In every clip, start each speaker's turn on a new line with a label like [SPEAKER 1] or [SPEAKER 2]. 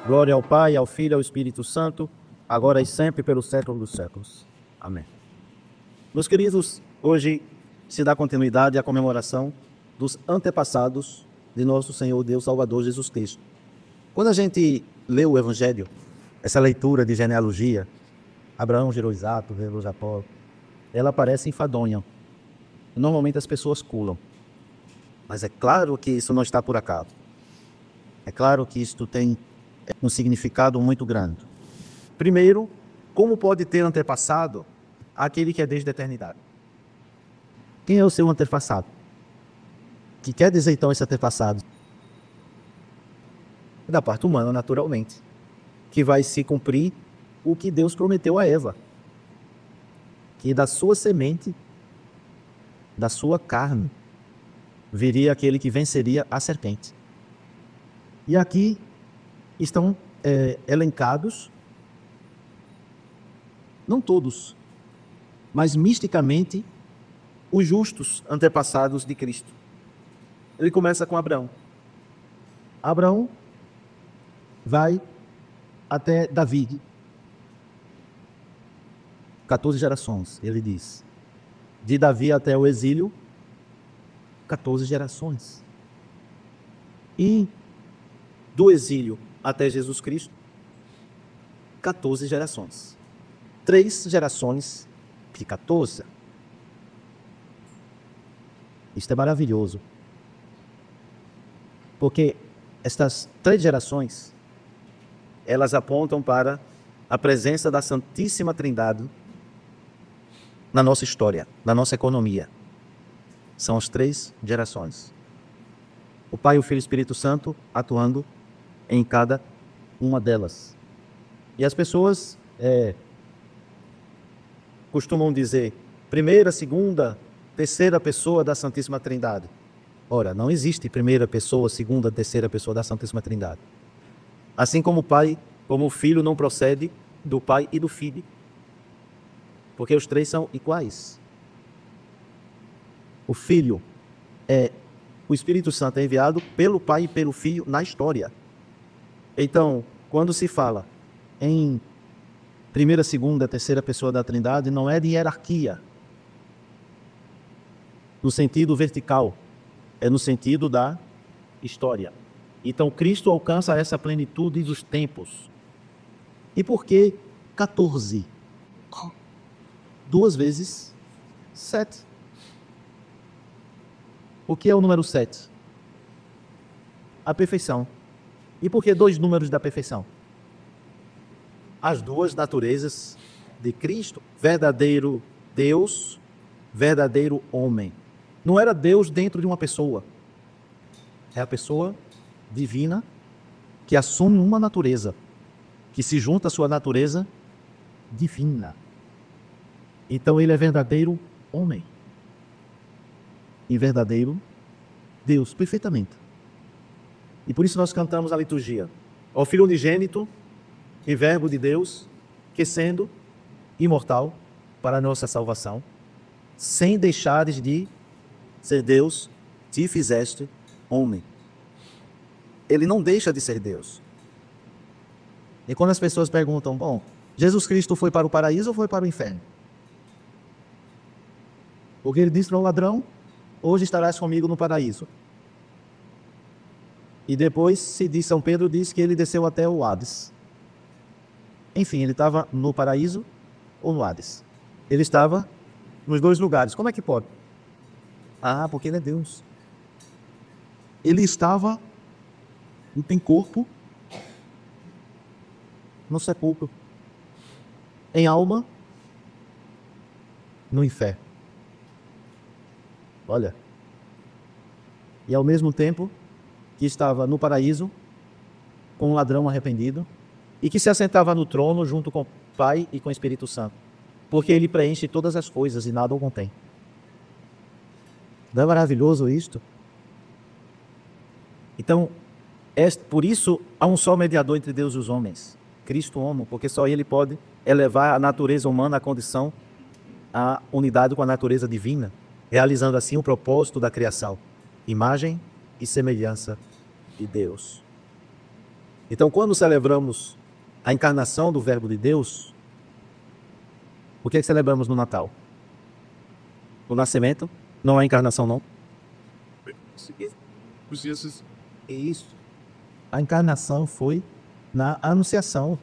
[SPEAKER 1] Glória ao Pai, ao Filho e ao Espírito Santo, agora e sempre, pelos séculos dos séculos. Amém. Meus queridos, hoje se dá continuidade à comemoração dos antepassados de nosso Senhor Deus Salvador Jesus Cristo. Quando a gente lê o Evangelho, essa leitura de genealogia, Abraão gerou Isaque, gerou Jacó, ela parece enfadonha. Normalmente as pessoas pulam. Mas é claro que isso não está por acaso. É claro que isto tem um significado muito grande. Primeiro, como pode ter antepassado aquele que é desde a eternidade? Quem é o seu antepassado? O que quer dizer então esse antepassado? Da parte humana, naturalmente, que vai se cumprir o que Deus prometeu a Eva, que da sua semente, da sua carne, viria aquele que venceria a serpente. E aqui estão elencados, não todos, mas misticamente, os justos antepassados de Cristo. Ele começa com Abraão. Abraão vai até Davi. 14 gerações, ele diz. De Davi até o exílio, 14 gerações. E do exílio até Jesus Cristo, 14 gerações. 3 gerações de 14. Isto é maravilhoso. Porque estas 3 gerações, elas apontam para a presença da Santíssima Trindade na nossa história, na nossa economia. São as 3 gerações. O Pai, o Filho e o Espírito Santo atuando em cada uma delas. E as pessoas costumam dizer primeira, segunda, terceira pessoa da Santíssima Trindade. Ora, não existe primeira pessoa, segunda, terceira pessoa da Santíssima Trindade. Assim como o Pai, como o Filho não procede do Pai e do Filho, porque os 3 são iguais. O Filho o Espírito Santo é enviado pelo Pai e pelo Filho na história. Então, quando se fala em primeira, segunda, terceira pessoa da Trindade, não é de hierarquia, no sentido vertical, é no sentido da história. Então, Cristo alcança essa plenitude dos tempos. E por que 14? 2 vezes 7. O que é o número 7? A perfeição. E por que 2 números da perfeição? As 2 naturezas de Cristo. Verdadeiro Deus, verdadeiro homem. Não era Deus dentro de uma pessoa. É a pessoa divina que assume uma natureza, que se junta à sua natureza divina. Então ele é verdadeiro homem e verdadeiro Deus, perfeitamente. E por isso nós cantamos a liturgia. Ó Filho unigênito e Verbo de Deus, que sendo imortal para a nossa salvação, sem deixares de ser Deus, te fizeste homem. Ele não deixa de ser Deus. E quando as pessoas perguntam, bom, Jesus Cristo foi para o paraíso ou foi para o inferno? Porque ele disse para o ladrão, hoje estarás comigo no paraíso. E depois, se diz, São Pedro diz que ele desceu até o Hades. Enfim, ele estava no paraíso ou no Hades? Ele estava nos 2 lugares. Como é que pode? Ah, porque ele é Deus. Ele estava, não tem corpo, no sepulcro. Em alma, no inferno. Olha. E ao mesmo tempo que estava no paraíso, com um ladrão arrependido, e que se assentava no trono junto com o Pai e com o Espírito Santo, porque ele preenche todas as coisas e nada o contém. Não é maravilhoso isto? Então, por isso há um só mediador entre Deus e os homens, Cristo homem, porque só ele pode elevar a natureza humana à condição, à unidade com a natureza divina, realizando assim o propósito da criação, imagem e semelhança de Deus. Então, quando celebramos a encarnação do Verbo de Deus, o que é que celebramos no Natal? O nascimento? Não é a encarnação, não? É isso. A encarnação foi na Anunciação,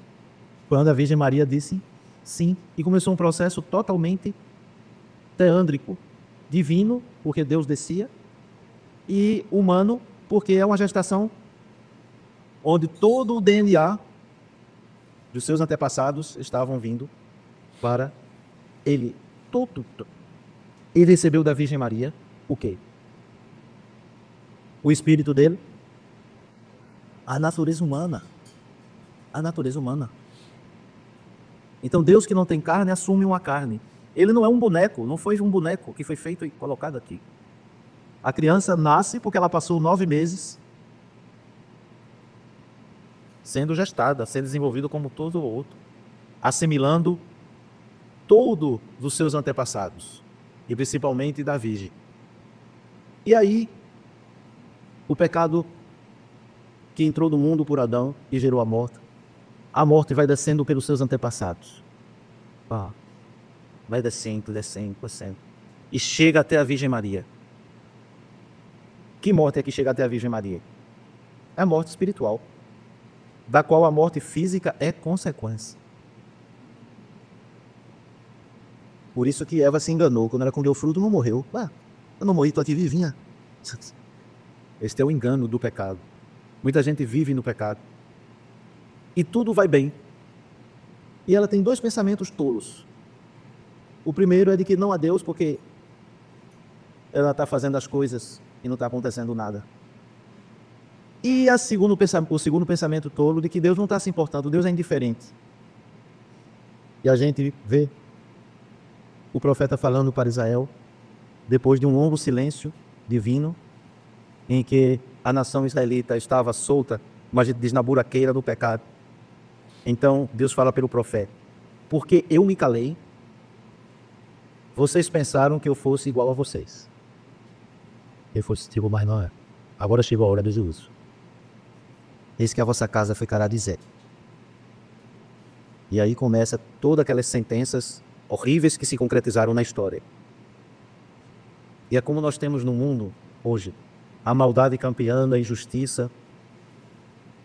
[SPEAKER 1] quando a Virgem Maria disse sim, e começou um processo totalmente teândrico, divino, porque Deus descia, e humano, porque é uma gestação onde todo o DNA dos seus antepassados estavam vindo para ele. Todo. Ele recebeu da Virgem Maria o quê? O espírito dele? A natureza humana. A natureza humana. Então Deus que não tem carne assume uma carne. Ele não é um boneco, não foi um boneco que foi feito e colocado aqui. A criança nasce porque ela passou 9 meses sendo gestada, sendo desenvolvida como todo o outro, assimilando todos os seus antepassados, e principalmente da Virgem. E aí, o pecado que entrou no mundo por Adão e gerou a morte vai descendo pelos seus antepassados. Vai descendo, descendo, descendo. E chega até a Virgem Maria. Que morte é que chega até a Virgem Maria? É a morte espiritual, da qual a morte física é consequência. Por isso que Eva se enganou. Quando ela comeu o fruto, não morreu. Eu não morri, estou aqui vivinha. Este é o engano do pecado. Muita gente vive no pecado. E tudo vai bem. E ela tem 2 pensamentos tolos. O primeiro é de que não há Deus, porque ela está fazendo as coisas e não está acontecendo nada. E o segundo pensamento tolo de que Deus não está se importando, Deus é indiferente. E a gente vê o profeta falando para Israel, depois de um longo silêncio divino, em que a nação israelita estava solta, mas a gente diz na buraqueira do pecado. Então Deus fala pelo profeta: porque eu me calei, vocês pensaram que eu fosse igual a vocês. Eu fosse tipo, mas não é. Agora chegou a hora do juízo. Eis que a vossa casa ficará deserta. E aí começa todas aquelas sentenças horríveis que se concretizaram na história. E é como nós temos no mundo hoje: a maldade campeã, a injustiça,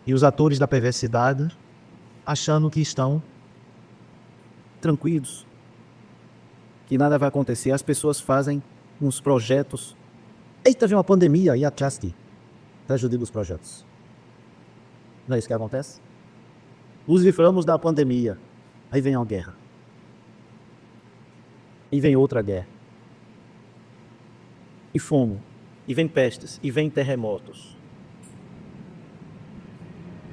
[SPEAKER 1] e os atores da perversidade achando que estão tranquilos, que nada vai acontecer. As pessoas fazem uns projetos. Eita, vem uma pandemia e atrás que prejudica os projetos. Não é isso que acontece? Nos livramos da pandemia, aí vem uma guerra. E vem outra guerra. E fome. E vem pestes. E vem terremotos.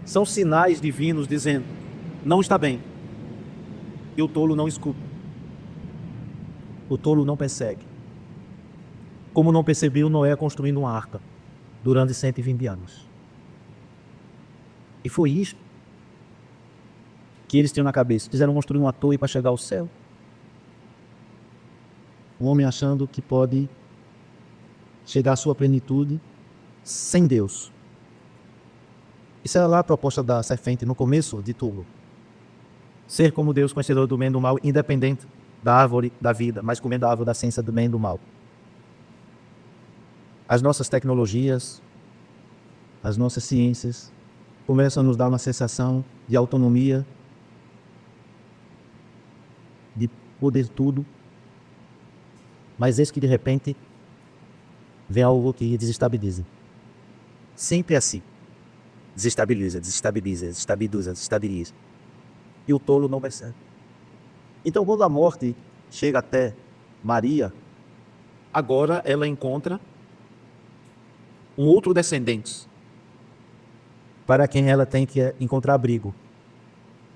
[SPEAKER 1] São sinais divinos dizendo: não está bem. E o tolo não escuta. O tolo não persegue. Como não percebeu Noé construindo uma arca durante 120 anos. E foi isso que eles tinham na cabeça. Quiseram construir uma torre para chegar ao céu. Um homem achando que pode chegar à sua plenitude sem Deus. Isso era lá a proposta da serpente no começo de tudo. Ser como Deus, conhecedor do bem e do mal, independente da árvore da vida, mas comendo a árvore da ciência do bem e do mal. As nossas tecnologias, as nossas ciências começam a nos dar uma sensação de autonomia, de poder tudo, mas eis que de repente vem algo que desestabiliza. Sempre assim. Desestabiliza, desestabiliza, desestabiliza, desestabiliza. E o tolo não percebe. Então, quando a morte chega até Maria, agora ela encontra um outro descendente para quem ela tem que encontrar abrigo.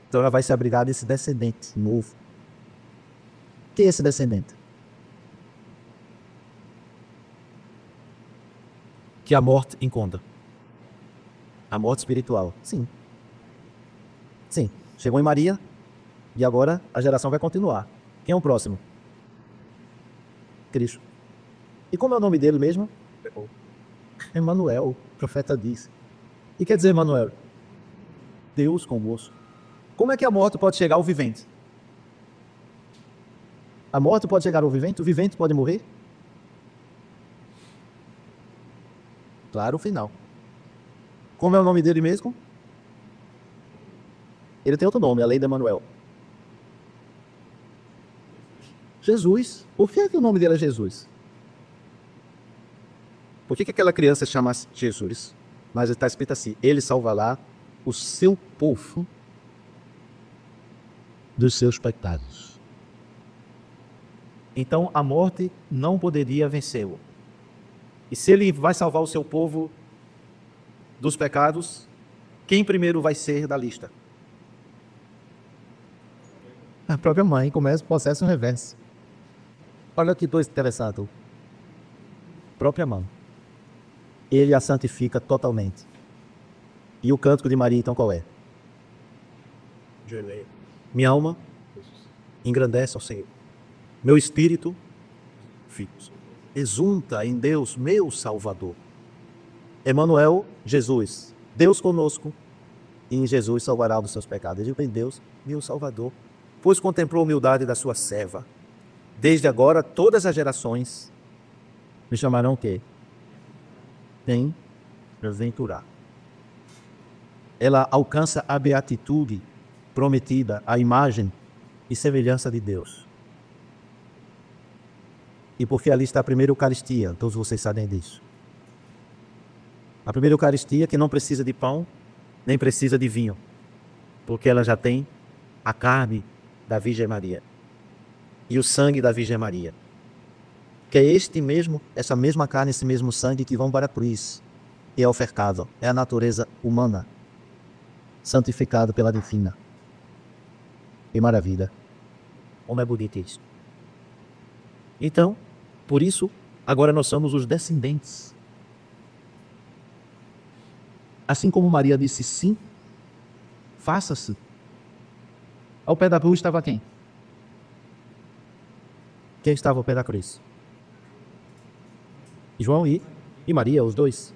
[SPEAKER 1] Então ela vai se abrigar desse descendente novo. Quem é esse descendente? Que a morte encontra. A morte espiritual. Sim. Sim. Chegou em Maria e agora a geração vai continuar. Quem é o próximo? Cristo. E como é o nome dele mesmo? Emanuel, o profeta disse. E quer dizer Emanuel? Deus convosco. Como é que a morte pode chegar ao vivente? A morte pode chegar ao vivente? O vivente pode morrer? Claro, o final. Como é o nome dele mesmo? Ele tem outro nome, a lei de Emanuel. Jesus. Por que o nome dele é Jesus? Por que aquela criança chama Jesus? Mas está escrito assim: ele salvará o seu povo dos seus pecados. Então a morte não poderia vencê-lo. E se ele vai salvar o seu povo dos pecados, quem primeiro vai ser da lista? A própria mãe. Começa o processo reverso. Olha que coisa interessante. Própria mãe. Ele a santifica totalmente. E o cântico de Maria, então, qual é? Minha alma engrandece ao Senhor. Meu espírito exulta em Deus, meu Salvador. Emanuel, Jesus. Deus conosco. E em Jesus salvará dos seus pecados. Ele em Deus, meu Salvador. Pois contemplou a humildade da sua serva. Desde agora, todas as gerações me chamarão o quê? Bem-aventurado. Ela alcança a beatitude prometida, a imagem e semelhança de Deus. E porque ali está a primeira Eucaristia, todos vocês sabem disso. A primeira Eucaristia que não precisa de pão, nem precisa de vinho, porque ela já tem a carne da Virgem Maria e o sangue da Virgem Maria. Que é essa mesma carne, esse mesmo sangue que vão para a cruz e é ofertado. É a natureza humana, santificada pela divina. Que maravilha. Como é bonito isso. Então, por isso, agora nós somos os descendentes. Assim como Maria disse sim, faça-se. Ao pé da cruz estava quem? Quem estava ao pé da cruz? João e Maria, os dois.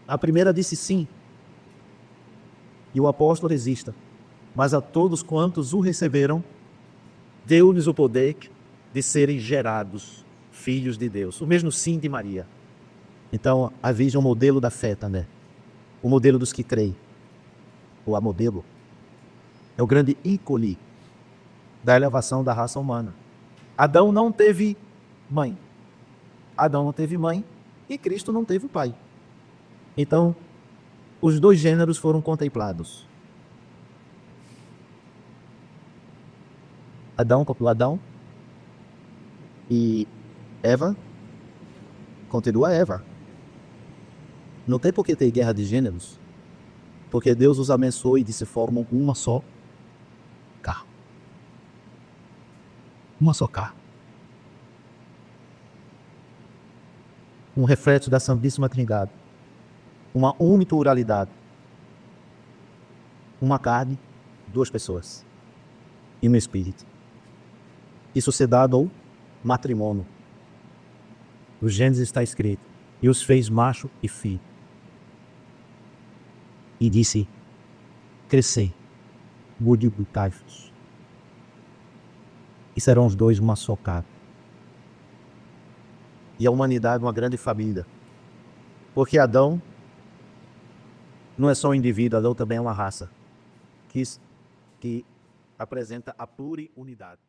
[SPEAKER 1] A primeira disse sim. E o apóstolo resista. Mas a todos quantos o receberam, deu-lhes o poder de serem gerados filhos de Deus. O mesmo sim de Maria. Então, a Virgem é o modelo da fé também. O modelo dos que creem. Ou a modelo. É o grande ícone da elevação da raça humana. Adão não teve mãe. Adão não teve mãe e Cristo não teve pai. Então, os dois gêneros foram contemplados. Adão copulou Adão e Eva continua Eva. Não tem por que ter guerra de gêneros, porque Deus os abençoou e disse: formam uma só carne. Uma só carne. Um reflexo da Santíssima Trindade. Uma unipluralidade. Uma carne, duas pessoas. E um espírito. Isso se dá ao matrimônio. No Gênesis está escrito: e os fez macho e filho. E disse: crescei, multiplicai-vos. E serão os dois uma só carne. E a humanidade uma grande família. Porque Adão não é só um indivíduo, Adão também é uma raça que apresenta a pluriunidade.